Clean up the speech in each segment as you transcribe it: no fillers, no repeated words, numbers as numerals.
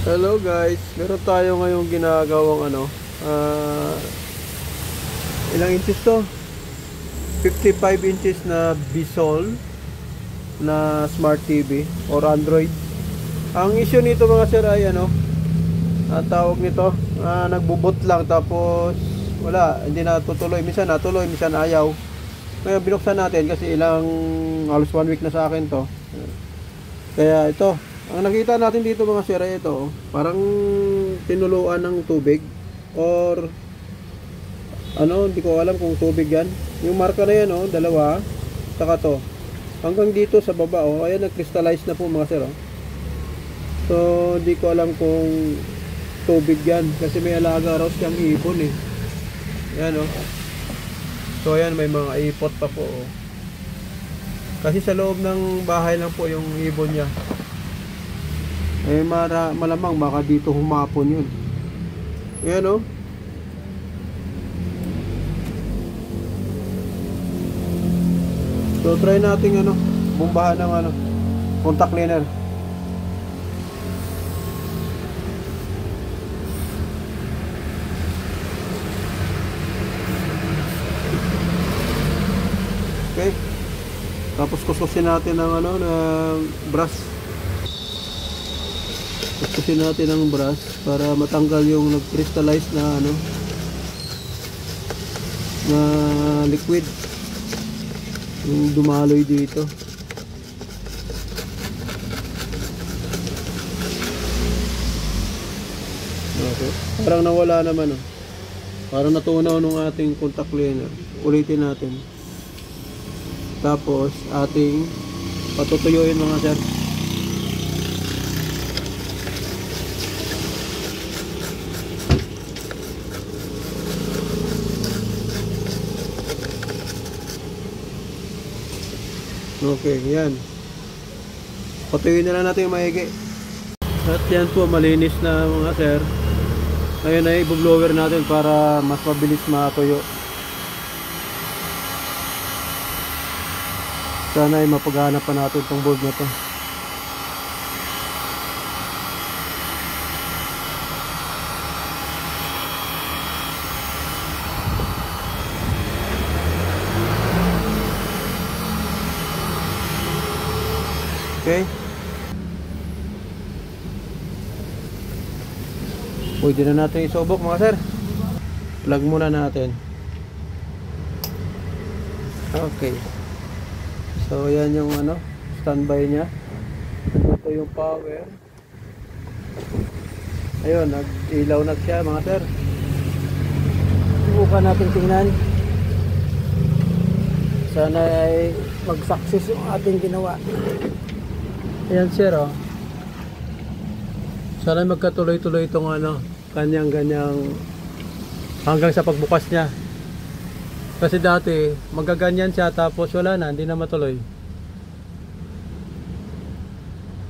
Hello guys, meron tayo ngayong ginagawang ilang inches to? 55 inches na Bisol na Smart TV or Android. Ang issue nito mga sir ay ang tawag nito, nagbubot lang tapos wala, hindi natutuloy, minsan natuloy, minsan ayaw. Ngayon binuksan natin kasi halos 1 week na sa akin to. Kaya ito, ang nakita natin dito mga sir ay ito, parang tinuluan ng tubig or hindi ko alam kung tubig yan. Yung marka na yan dalawa, saka to hanggang dito sa baba ayan, nag-crystallize na po mga sir So hindi ko alam kung tubig yan kasi may alaga raw siyang ibon Ayan So ayan, may mga ipot pa po kasi sa loob ng bahay lang po yung ibon niya. Malamang baka dito humapon yun. Ayan So try natin bumbahan ng contact cleaner. Okay. Tapos kususin natin ng brush. Kususin natin ng brush para matanggal yung nag-crystallize na na liquid yung dumaloy dito. Okay. Parang nawala naman Parang natunaw nung ating contact cleaner. Ulitin natin. Tapos ating patutuyuin mga sir. Okay, yan. Patuyuin na lang natin yung maigi. At yan po, malinis na mga sir. Ngayon ay i-blower natin para mas mabilis matuyo. Sana ay mapaghanap pa natin itong board na to. Okay. Pwede na natin isubok mga sir. Plug muna natin. Okay. So yan yung standby nya. Ito yung power. Ayun, nag-ilaw na siya mga sir. Subukan natin tingnan. Sana ay mag-success yung ating ginawa. Ayan sir Sana magkatuloy-tuloy itong kanyang hanggang sa pagbukas niya. Kasi dati magaganyan siya tapos wala na, hindi na matuloy.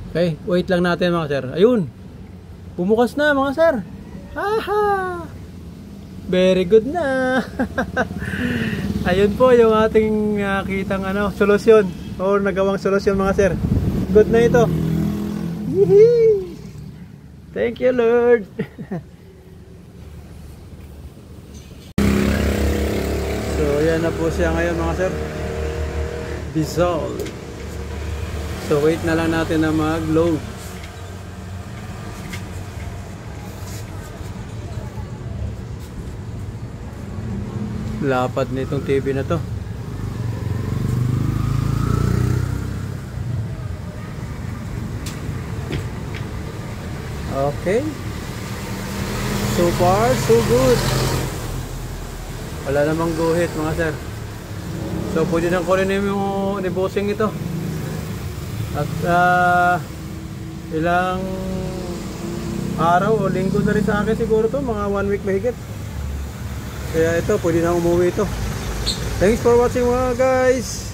Okay, wait lang natin mga sir. Ayun, bumukas na mga sir. Haha, very good na. Ayun po yung ating kitang solusyon o nagawang solusyon mga sir. Good na ito. Yee! Thank you Lord. So ayan na po siya ngayon mga sir. Dissolve. So wait na lang natin na mag-load. Lapad na itong TV na to. Okay. So far, so good. Wala namang guhit mga sir. So pwede nang kunin yung debossing ito. At ilang araw o linggo na rin sa akin siguro to. Mga 1 week mahigit. Kaya ito, pwede na umuwi ito. Thanks for watching mga guys.